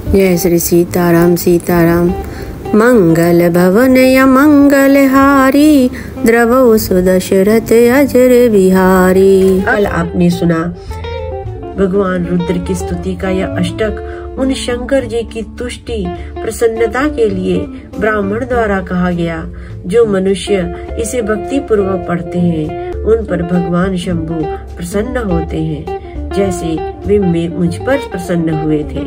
जय श्री सीताराम सीताराम। मंगल भवन या मंगल हारी, द्रवो सुदशरथ अजर बिहारी। कल आपने सुना भगवान रुद्र की स्तुति का यह अष्टक उन शंकर जी की तुष्टि प्रसन्नता के लिए ब्राह्मण द्वारा कहा गया। जो मनुष्य इसे भक्ति पूर्वक पढ़ते हैं उन पर भगवान शंभु प्रसन्न होते हैं, जैसे वे मुझ पर प्रसन्न हुए थे।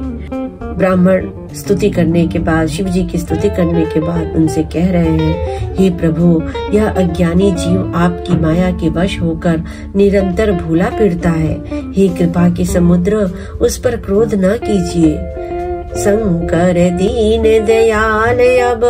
ब्राह्मण स्तुति करने के बाद, शिव जी की स्तुति करने के बाद उनसे कह रहे हैं, हे प्रभु, यह अज्ञानी जीव आपकी माया के वश होकर निरंतर भूला फिरता है। हे कृपा के समुद्र, उस पर क्रोध न कीजिए। शंकर दीन दयाल अब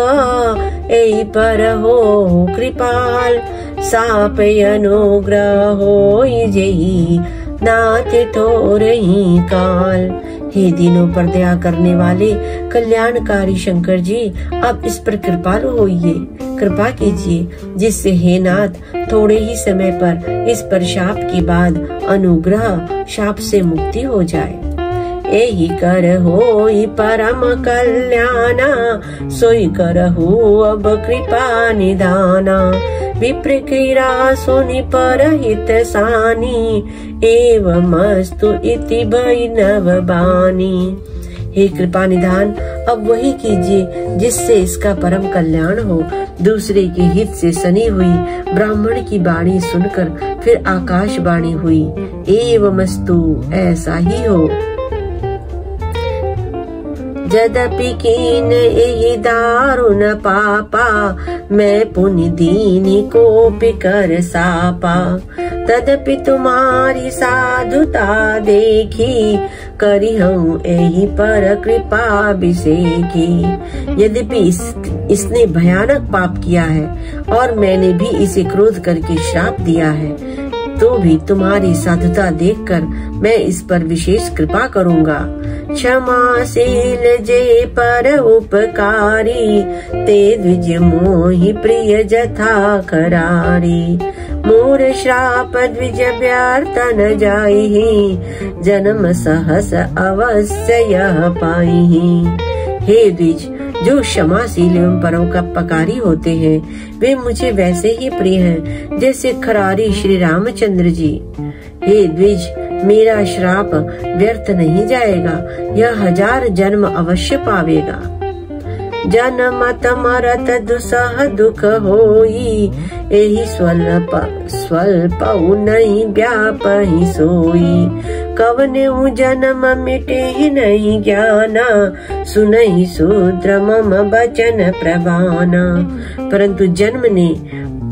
ऐ पर हो कृपाल, साप अनुग्रह हो जेहि नाथ तोरहि काल। हे दीनों पर दया करने वाले कल्याणकारी शंकर जी, अब इस पर कृपालु होइए, कृपा कीजिए, जिससे हे नाथ थोड़े ही समय पर इस पर शाप के बाद अनुग्रह शाप से मुक्ति हो जाए। एहि कर होई परम कल्याणा, सोई करहु अब कृपा निधाना। विप्र क्रीड़ा सुनि परहित सानी, एवमस्तु इति वैष्णव बानी। हे कृपा निधान, अब वही कीजिए जिससे इसका परम कल्याण हो। दूसरे के हित से सनी हुई ब्राह्मण की वाणी सुनकर फिर आकाश वाणी हुई, एवमस्तु, ऐसा ही हो। यद्यपि कीन एहि दारुण पापा, मैं पुण्य दीनी को पिकर सापा। तदपि तुम्हारी साधुता देखी, करी हूँ एहि पर कृपा अभिषेकी। यद्यपि इसने भयानक पाप किया है और मैंने भी इसे क्रोध करके श्राप दिया है, तो भी तुम्हारी साधुता देखकर मैं इस पर विशेष कृपा करूँगा। क्षमाशील जे पर उपकारी, ते द्विज मोहि प्रिय जथा करारी। मोर श्राप द्विज व्यर्थ न जाइहि, जन्म सहस अवश्य यह पाइहि। हे द्विज, जो क्षमाशील एवं परोपकारी होते हैं वे मुझे वैसे ही प्रिय हैं जैसे खरारी श्री रामचंद्र जी। हे द्विज, मेरा श्राप व्यर्थ नहीं जाएगा, यह 1000 जन्म अवश्य पावेगा। जन्मत मरत दुसह दुख होई, एहि स्वल्प नहीं व्यापहि सोई। कवनेउ जन्म मिटे ही नहीं ज्ञाना, सुनहि शूद्र मम वचन प्रवाना। परंतु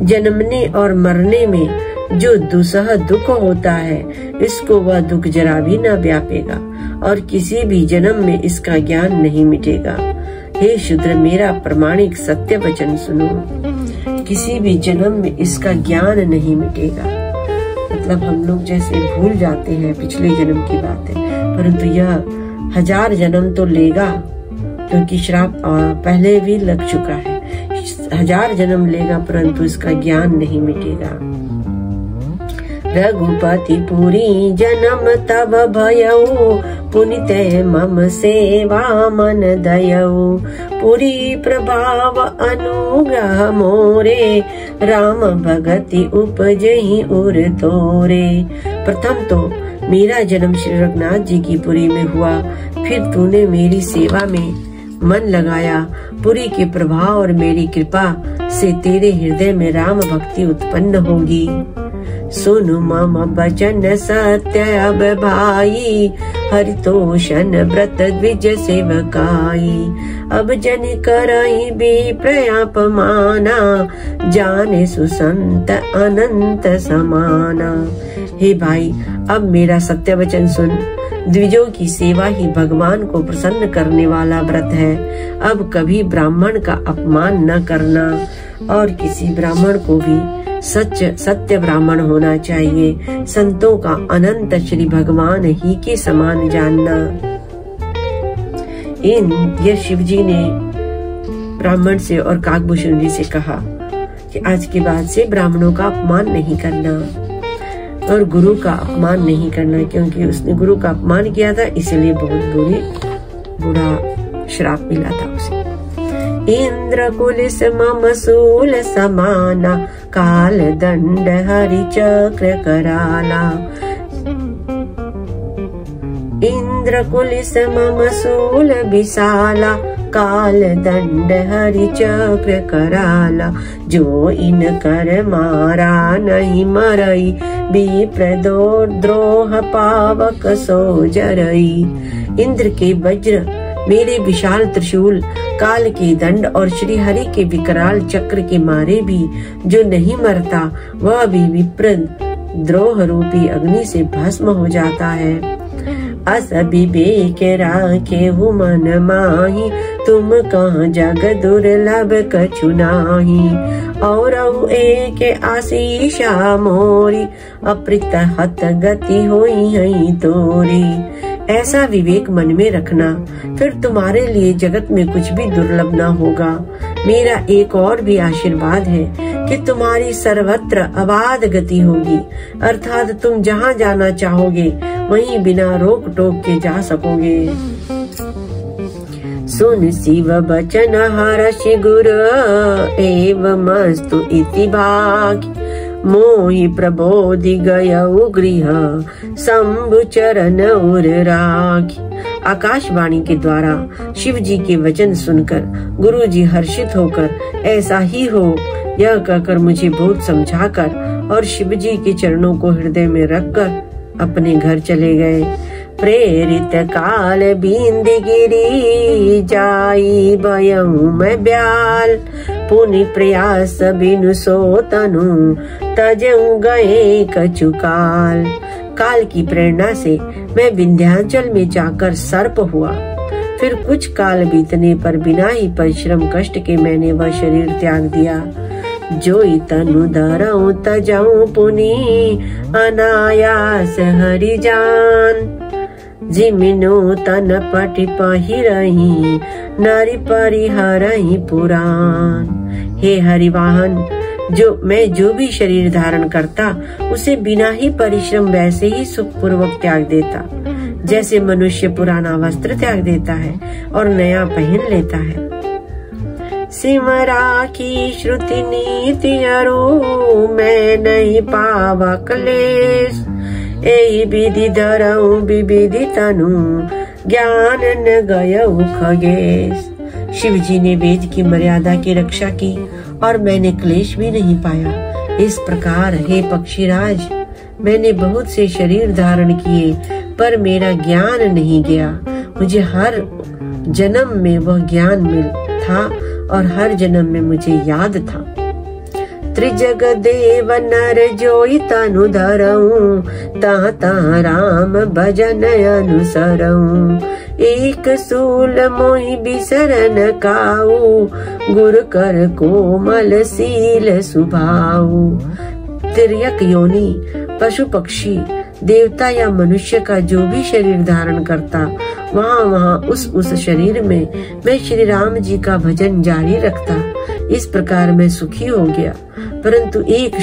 जन्मने और मरने में जो दुसह दुख होता है, इसको वह दुख जरा भी न व्यापेगा और किसी भी जन्म में इसका ज्ञान नहीं मिटेगा। हे शूद्र, मेरा प्रमाणिक सत्य वचन सुनो, किसी भी जन्म में इसका ज्ञान नहीं मिटेगा। मतलब हम लोग जैसे भूल जाते हैं पिछले जन्म की बातें, परंतु यह 1000 जन्म तो लेगा, क्योंकि श्राप पहले भी लग चुका है। 1000 जन्म लेगा परंतु इसका ज्ञान नहीं मिटेगा। रघुपति पुरी जन्म तब भयऊ, पुनिते मम सेवा मन दयऊ। पुरी प्रभाव अनुग्रह मोरे, राम भगति उपजहि उर तोरे। प्रथम तो मेरा जन्म श्री रघुनाथ जी की पुरी में हुआ, फिर तूने मेरी सेवा में मन लगाया। पुरी के प्रभाव और मेरी कृपा से तेरे हृदय में राम भक्ति उत्पन्न होगी। सुनु मम वचन सत्य अब भाई, हरितोषण व्रत द्विज सेवकाई। अब जन करहि भी प्रयापमाना, जाने सुसंत अनंत समाना। हे भाई, अब मेरा सत्य वचन सुन। द्विजों की सेवा ही भगवान को प्रसन्न करने वाला व्रत है। अब कभी ब्राह्मण का अपमान न करना और किसी ब्राह्मण को भी सत्य ब्राह्मण होना चाहिए। संतों का अनंत श्री भगवान ही के समान जानना। ये शिव जी ने ब्राह्मण से और काकभूषण जी से कहा कि आज के बाद से ब्राह्मणों का अपमान नहीं करना और गुरु का अपमान नहीं करना, क्योंकि उसने गुरु का अपमान किया था, इसलिए बहुत बुरी बुरा श्राप मिला था उसे। इंद्र कुलिस मम सूल समाना, काल दंड हरि चक्र कराला। इंद्र कुलिस मम सूल विशाला, काल दंड हरि चक्र कराला। जो इन कर मारा नहीं मरई, विप्र द्रोह पावक सो जरई। इंद्र के वज्र, मेरे विशाल त्रिशूल, काल के दंड और श्री हरि के विकराल चक्र के मारे भी जो नहीं मरता, वह भी विप्र द्रोह रूपी अग्नि से भस्म हो जाता है। अस विवेक राखे मन माही, तुम कहाँ जग दुर्लभ कछु नाही। और एक आशीषा मोरी, अप्रित हत गति होई है तोरी। ऐसा विवेक मन में रखना, फिर तुम्हारे लिए जगत में कुछ भी दुर्लभ न होगा। मेरा एक और भी आशीर्वाद है कि तुम्हारी सर्वत्र अबाध गति होगी, अर्थात तुम जहाँ जाना चाहोगे वहीं बिना रोक टोक के जा सकोगे। सुन शिव बचन हर्षि गुर, एवमस्तु इति भाग्य। मोहि प्रबोधि गयउ गृह, शंभु चरण उर राखी। आकाशवाणी के द्वारा शिव जी के वचन सुनकर गुरु जी हर्षित होकर ऐसा ही हो यह कहकर मुझे बहुत समझाकर और शिव जी के चरणों को हृदय में रखकर अपने घर चले गए। प्रेरित काल बिंद गिरी, जाई भयऊ मैं ब्याल। पुनि प्रयास बिनु सो तनु, तजऊ गए कछु काल। काल की प्रेरणा से मैं विंध्याचल में जाकर सर्प हुआ। फिर कुछ काल बीतने पर बिना ही परिश्रम कष्ट के मैंने वह शरीर त्याग दिया। जोई तनु धरऊ तजऊ पुनि, अनायास हरि जान। जिमिनो तन पटि पहिरही, नारी परिहरही पुराण। हे हरिवाहन, जो भी शरीर धारण करता उसे बिना ही परिश्रम वैसे ही सुखपूर्वक त्याग देता, जैसे मनुष्य पुराना वस्त्र त्याग देता है और नया पहन लेता है। सिमरा की श्रुति नीति अरु, मैं नहीं पावा क्लेश। एहि विधि धरऊ विविधि तनु, ज्ञान न गयऊ खगेश। शिव जी ने वेद की मर्यादा की रक्षा की और मैंने क्लेश भी नहीं पाया। इस प्रकार हे पक्षीराज, मैंने बहुत से शरीर धारण किए पर मेरा ज्ञान नहीं गया। मुझे हर जन्म में वह ज्ञान मिल था और हर जन्म में मुझे याद था। त्रिजग देव नर जोई तनु धरऊ, ता ता राम भजन अनुसरऊ। एक सूल मोहि बिसरन काऊ, गुर कर कोमल सील सुभाऊ। तिर्यक योनि, पशु पक्षी देवता या मनुष्य का जो भी शरीर धारण करता, वहाँ उस शरीर में मैं श्री राम जी का भजन जारी रखता। इस प्रकार मैं सुखी हो गया, परंतु एक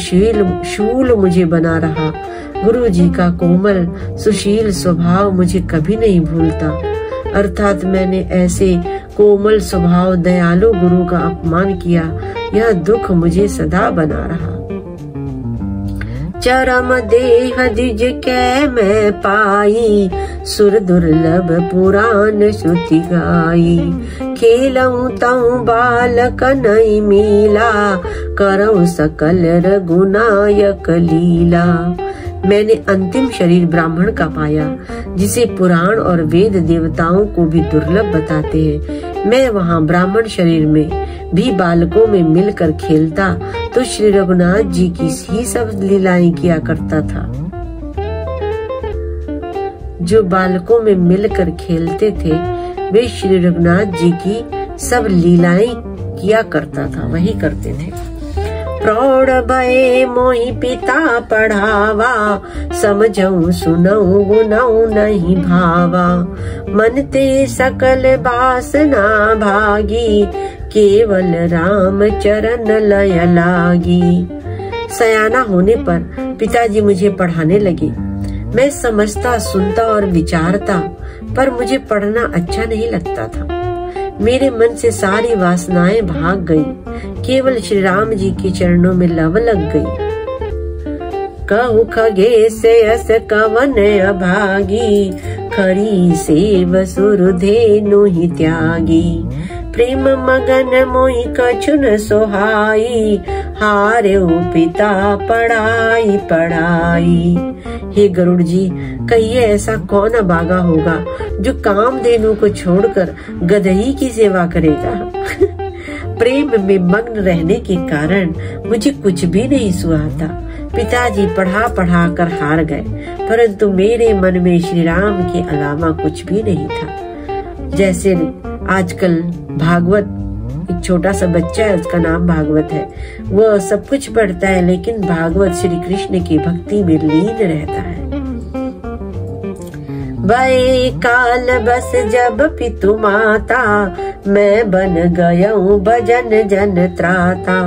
शूल मुझे बना रहा। गुरु जी का कोमल सुशील स्वभाव मुझे कभी नहीं भूलता, अर्थात मैंने ऐसे कोमल स्वभाव दयालु गुरु का अपमान किया, यह दुख मुझे सदा बना रहा। चरम देह द्विज कै मैं पाई, सुर दुर्लभ पुराण श्रुति गाई। खेलऊं तऊ बालक नहीं मिला, करऊं सकल रघुनायक लीला। मैंने अंतिम शरीर ब्राह्मण का पाया, जिसे पुराण और वेद देवताओं को भी दुर्लभ बताते हैं। मैं वहाँ ब्राह्मण शरीर में भी बालकों में मिलकर खेलता तो श्री रघुनाथ जी की ही सब लीलाएं किया करता था। जो बालकों में मिलकर खेलते थे वे श्री रघुनाथ जी की सब लीलाएं किया करता था, वही करते थे। प्रौढ़ भये मोहि पिता पढ़ावा, समझऊं सुनऊं गुनऊं नहीं भावा। मन ते सकल वासना भागी, केवल राम चरण लय लागी। सयाना होने पर पिताजी मुझे पढ़ाने लगे। मैं समझता सुनता और विचारता, पर मुझे पढ़ना अच्छा नहीं लगता था। मेरे मन से सारी वासनाएं भाग गई, केवल श्री राम जी के चरणों में लव लग गई। कहु खगेश यस कवन अभागी, खरी सेव सुरधेनु ही त्यागी। प्रेम मगन मोहि कछु न सोहाई, हारे पिता पढ़ाई पढ़ाई। हे गरुड़ जी, कहिए ऐसा कौन अभागा होगा जो कामधेनु को छोड़कर गदही की सेवा करेगा। प्रेम में मग्न रहने के कारण मुझे कुछ भी नहीं सुहाता। पिताजी पढ़ा पढ़ा कर हार गए, परंतु मेरे मन में श्री राम के अलावा कुछ भी नहीं था। जैसे आजकल भागवत, एक छोटा सा बच्चा है, उसका नाम भागवत है, वह सब कुछ पढ़ता है लेकिन भागवत श्री कृष्ण की भक्ति में लीन रहता है। वै काल बस जब पितु माता, मैं बन गयऊं भजन जन त्राता।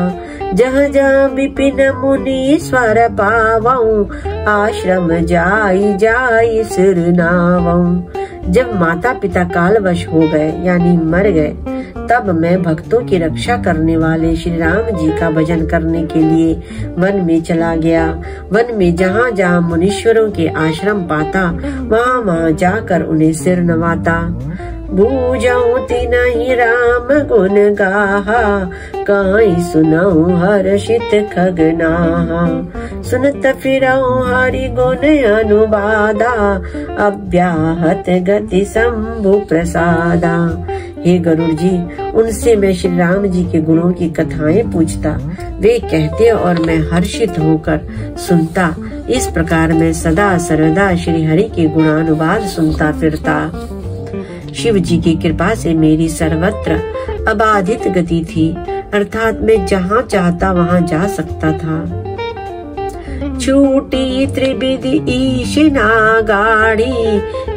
जहाँ जहाँ विपिन मुनीश्वर पावऊं, आश्रम जाई जाई सिर नावऊं। जब माता पिता कालवश हो गए यानी मर गए, तब मैं भक्तों की रक्षा करने वाले श्री राम जी का भजन करने के लिए वन में चला गया। वन में जहाँ जहाँ मुनीश्वरों के आश्रम पाता, वहाँ वहाँ जाकर उन्हें सिर नवाता। बूझऊं तिनहि राम गुण गाहा, काई सुनऊं हर्षित खगनाहा। सुनत फिरऊं हरि गुण अनुवादा, अव्याहत गति शंभु प्रसादा। हे गरुड़ जी, उनसे मैं श्री राम जी के गुणों की कथाएं पूछता, वे कहते और मैं हर्षित होकर सुनता। इस प्रकार मैं सदा सर्वदा श्री हरि के गुणानुवाद सुनता फिरता। शिव जी की कृपा से मेरी सर्वत्र अबाधित गति थी, अर्थात मैं जहाँ चाहता वहाँ जा सकता था। छूटी त्रिविधि ईश नागाड़ी,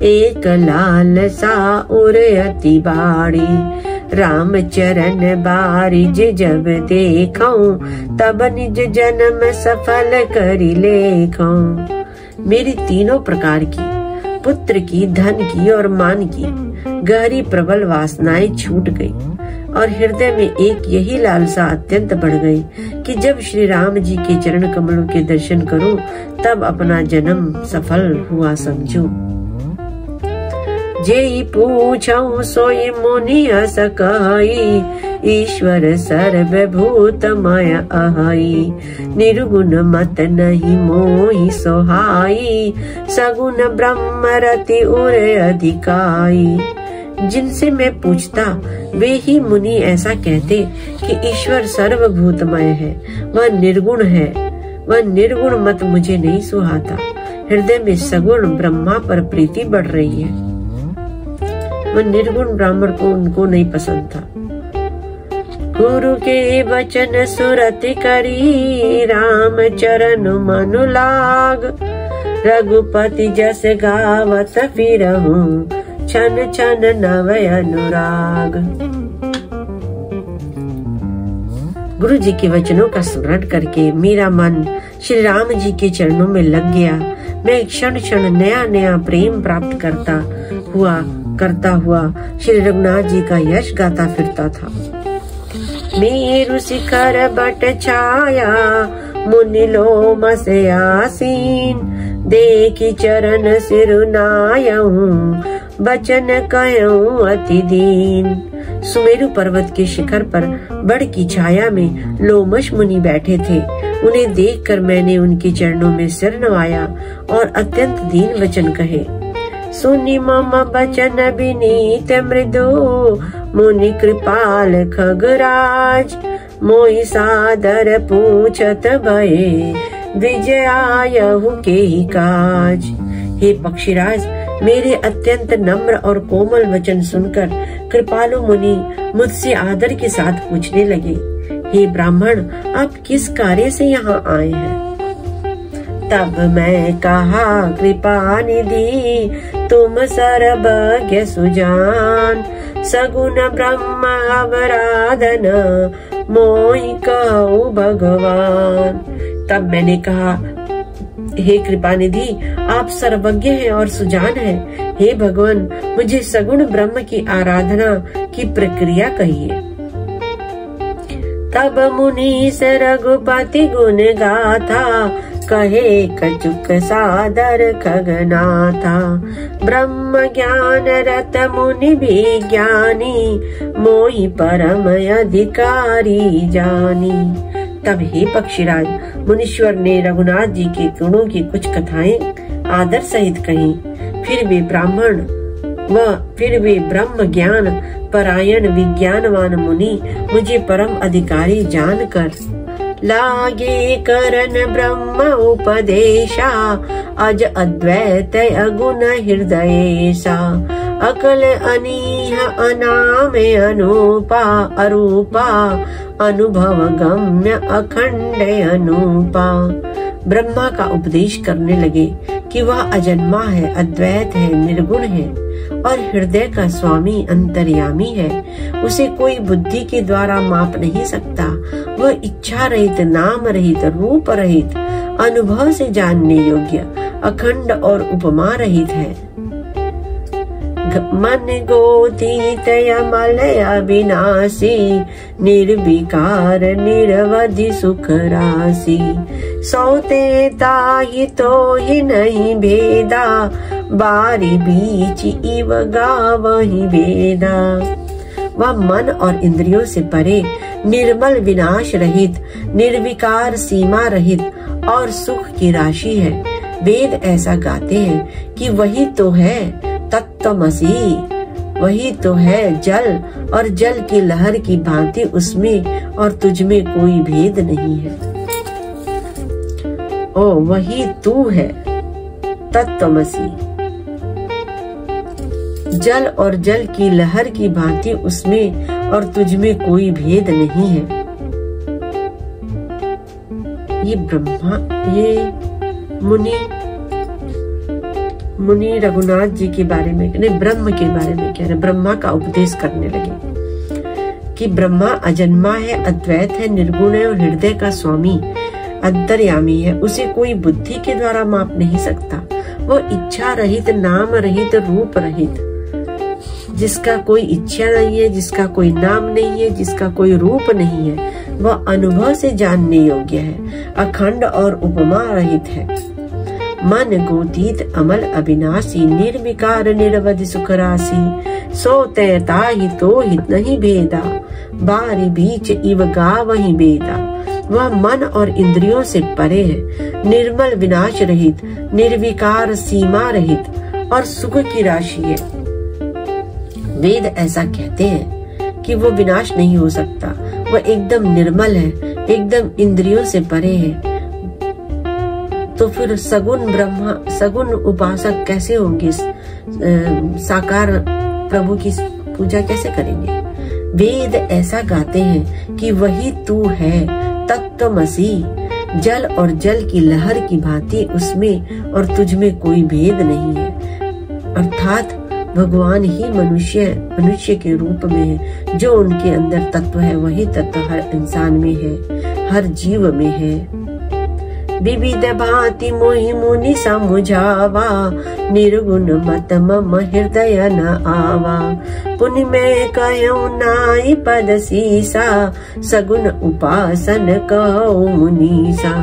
एक लाल सा उर अति बाड़ी। राम चरण बारिज जब देखऊं, तब निज जन्म सफल करी लेखऊं। मेरी तीनों प्रकार की, पुत्र की, धन की और मान की गहरी प्रबल वासनाएं छूट गई और हृदय में एक यही लालसा अत्यंत बढ़ गई कि जब श्री राम जी के चरण कमलों के दर्शन करूं, तब अपना जन्म सफल हुआ समझूं। जेई पूछऊं सोई मुनि अस कहि, ईश्वर सर्वभूतमय अहै। निर्गुण मत नहीं मोहि सोहाई, सगुण ब्रह्म रति उर अधिकाई। जिनसे मैं पूछता वे ही मुनि ऐसा कहते कि ईश्वर सर्वभूतमय है, वह निर्गुण है। वह निर्गुण मत मुझे नहीं सुहाता। हृदय में सगुण ब्रह्मा पर प्रीति बढ़ रही है। वह निर्गुण ब्राह्मण को उनको नहीं पसंद था। गुरु के वचन सुरति करी, राम चरण मनु लाग। रघुपति जस गावत फिरहूं, छन छन नव अनुराग। गुरु जी के वचनों का स्मरण करके मेरा मन श्री राम जी के चरणों में लग गया। मैं क्षण क्षण नया नया प्रेम प्राप्त करता हुआ श्री रघुनाथ जी का यश गाता फिरता था। मेरु शिखर बट छाया, मुनि लोम से आसीन। देखी चरण सिरुनायऊं, बचन कहऊं अति दीन। सुमेरु पर्वत के शिखर पर बड़ की छाया में लोमश मुनि बैठे थे। उन्हें देखकर मैंने उनके चरणों में सिर नवाया और अत्यंत दीन वचन कहे। सुनि मम बचन विनीत मृदु, मुनि कृपाल खगराज। मोहि सादर पूछत भये, विजयायहु के ही काज। हे पक्षीराज, मेरे अत्यंत नम्र और कोमल वचन सुनकर कृपालु मुनि मुझसे आदर के साथ पूछने लगे, हे ब्राह्मण, आप किस कार्य से यहाँ आए हैं? तब मैं कहा, कृपा निधि तुम सर्वज्ञ सुजान। सगुण ब्रह्म अवराधन, मोहि कहूँ भगवान। तब मैंने कहा, हे कृपानिधि, आप सर्वज्ञ हैं और सुजान हैं। हे भगवान, मुझे सगुण ब्रह्म की आराधना की प्रक्रिया कहिए। तब मुनीस रघुपति गुण गाथा, कहे कछुक सादर खगनाथा। ब्रह्म ज्ञान रत मुनि भी ज्ञानी, मोहि परम अधिकारी जानी। तब हे पक्षीराज, मुनीश्वर ने रघुनाथ जी के गुणों की कुछ कथाएं आदर सहित कही। फिर वे ब्रह्म ज्ञान परायण विज्ञानवान मुनि मुझे परम अधिकारी जानकर लागे करन ब्रह्म उपदेशा। अज अद्वैत अगुण हृदयेशा, अकल अनीह अनाम अनूपा। अरूपा अनुभव गम्य अखंड अनूपा। ब्रह्मा का उपदेश करने लगे कि वह अजन्मा है, अद्वैत है, निर्गुण है और हृदय का स्वामी अंतर्यामी है। उसे कोई बुद्धि के द्वारा माप नहीं सकता। वह इच्छा रहित, नाम रहित, रूप रहित, अनुभव से जानने योग्य, अखंड और उपमा रहित है। मन गोतीत अमल अविनाशी, निर्विकार निरवधि सुख राशि। सौते ताहि तो ही नहीं भेदा, बारी बीच इव गावहि वेदा। वह मन और इंद्रियों से परे, निर्मल, विनाश रहित, निर्विकार, सीमा रहित और सुख की राशि है। वेद ऐसा गाते हैं कि वही तो है तत्त्वमसि, वही तो है जल और जल की लहर की भांति उसमें और तुझमें कोई भेद नहीं है। ओ वही तू है तत्त्वमसि, जल और जल की लहर की भांति उसमें और तुझमें कोई भेद नहीं है। ये ब्रह्मा, ये मुनि रघुनाथ जी के बारे में नहीं, ब्रह्म के बारे में कह रहे, ब्रह्मा का उपदेश करने लगे कि ब्रह्मा अजन्मा है, अद्वैत है, निर्गुण है और हृदय का स्वामी अंतर्यामी है। उसे कोई बुद्धि के द्वारा माप नहीं सकता। वह इच्छा रहित, नाम रहित, रूप रहित, जिसका कोई इच्छा नहीं है, जिसका कोई नाम नहीं है, जिसका कोई रूप नहीं है, वह अनुभव से जानने योग्य है, अखंड और उपमा रहित है। मन गोतीत अमल अविनाशी, निर्विकार निरवधि सुख राशि। सो तैता ही तो हित नहीं भेदा, बारी बीच इव गावहि वेदा। वह मन और इंद्रियों से परे है, निर्मल, विनाश रहित, निर्विकार, सीमा रहित और सुख की राशि है। वेद ऐसा कहते हैं कि वो विनाश नहीं हो सकता। वह एकदम निर्मल है, एकदम इंद्रियों से परे है। तो फिर सगुण उपासक कैसे होंगे? साकार प्रभु की पूजा कैसे करेंगे? वेद ऐसा गाते हैं कि वही तू है तत्त्वमसि, जल और जल की लहर की भांति उसमें और तुझमें कोई भेद नहीं है। अर्थात भगवान ही मनुष्य के रूप में है। जो उनके अंदर तत्व है वही तत्व हर इंसान में है, हर जीव में है। विविध भांति मोहि मुनि समुझावा, निर्गुण मत मम हृदय न आवा। पुनि में कहूँ नाई पद सीसा, सगुण उपासन कहो मुनीसा।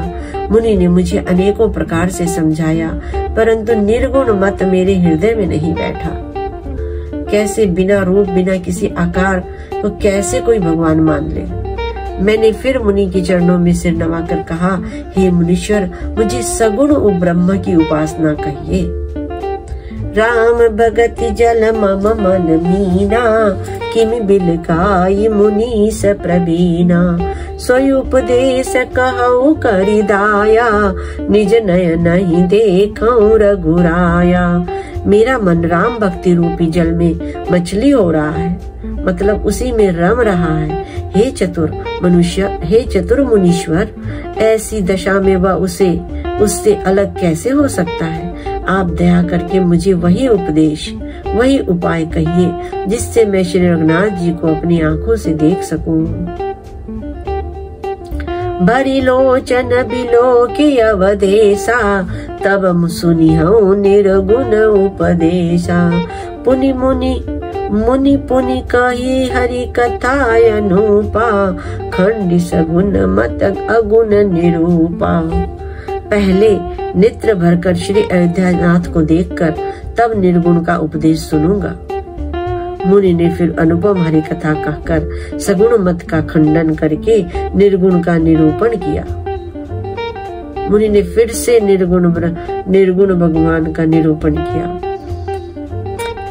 मुनि ने मुझे अनेकों प्रकार से समझाया, परंतु निर्गुण मत मेरे हृदय में नहीं बैठा। कैसे बिना रूप, बिना किसी आकार तो कैसे कोई भगवान मान ले? मैंने फिर मुनि के चरणों में सिर नवाकर कहा, हे मुनीश्वर, मुझे सगुण ब्रह्म की उपासना कहिए। राम भगत जल मम मन मीना, किम बिलकाई मुनीस प्रवीणा। सोई उपदेश कहूँ करि दाया, निज नयन नहीं देखूं रघुराया। मेरा मन राम भक्ति रूपी जल में मछली हो रहा है, मतलब उसी में रम रहा है। हे चतुर मुनीश्वर, ऐसी दशा में वह उससे अलग कैसे हो सकता है? आप दया करके मुझे वही उपदेश, वही उपाय कहिए जिससे मैं श्री रघुनाथ जी को अपनी आंखों से देख सकूं। भरी लोचन बिलो की अवदेशा, तब सुनिहु निर्गुण उपदेशा। पुनि मुनि पुनि कही हरि कथा अनुपा, खंड सगुन मत अगुण निरूपा। पहले नेत्र भरकर श्री अयोध्यानाथ को देखकर तब निर्गुण का उपदेश सुनूंगा। मुनि ने फिर अनुपम हरि कथा कहकर सगुण मत का खंडन करके निर्गुण का निरूपण किया। मुनि ने फिर से निर्गुण भगवान का निरूपण किया।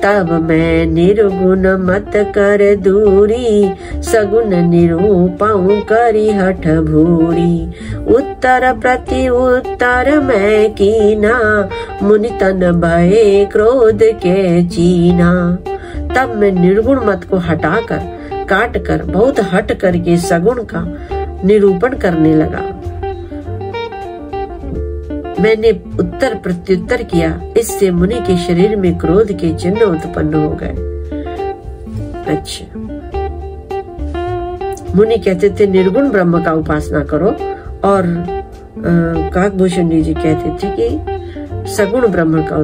तब मैं निर्गुण मत कर दूरी, सगुण निरूपऊ करी हठ भूरी। उत्तर प्रति उत्तर मैं कीना, मुनि तन भये क्रोध के चीना। तब मैं निर्गुण मत को हटाकर काट कर बहुत हट करके सगुण का निरूपण करने लगा। मैंने उत्तर प्रत्युत्तर किया, इससे मुनि के शरीर में क्रोध के चिन्ह उत्पन्न हो गए। अच्छा, मुनि कहते थे निर्गुण ब्रह्म का उपासना करो, और काकभूषण जी कहते थे कि सगुण ब्रह्म का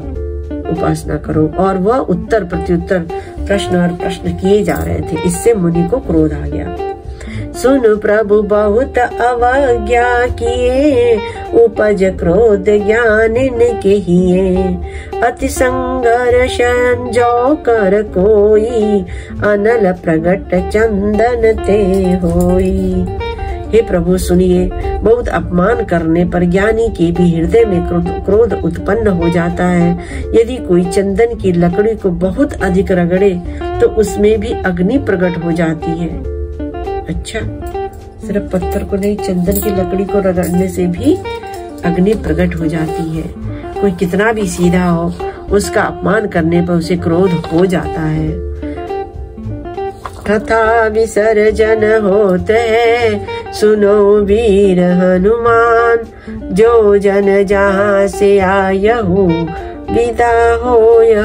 उपासना करो, और वह उत्तर प्रत्युत्तर प्रश्न और प्रश्न किए जा रहे थे। इससे मुनि को क्रोध आ गया। सुन प्रभु बहुत अवज्ञा किए, उपज क्रोध ज्ञानिन केहिए। अति संघर्ष जो कर कोई, अनल प्रगट चंदन ते होई। हे प्रभु सुनिए, बहुत अपमान करने पर ज्ञानी के भी हृदय में क्रोध उत्पन्न हो जाता है। यदि कोई चंदन की लकड़ी को बहुत अधिक रगड़े तो उसमें भी अग्नि प्रकट हो जाती है। अच्छा, सिर्फ पत्थर को नहीं, चंदन की लकड़ी को रगड़ने से भी अग्नि प्रकट हो जाती है। कोई कितना भी सीधा हो, उसका अपमान करने पर उसे क्रोध हो जाता है। कथा विसर्जन होत है, सुनो वीर हनुमान। जो जन जहाँ से आयहु, विदा हो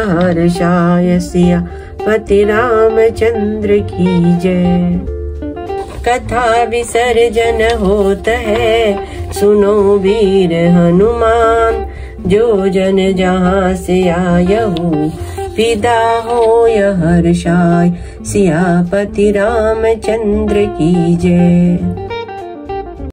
हर्षाय। सिया पति रामचंद्र की जय। कथा विसर्जन होत है, सुनो वीर हनुमान। जो जन जहाँ से आयहु, विदा हो हर्षाय। सियापति रामचंद्र की जय।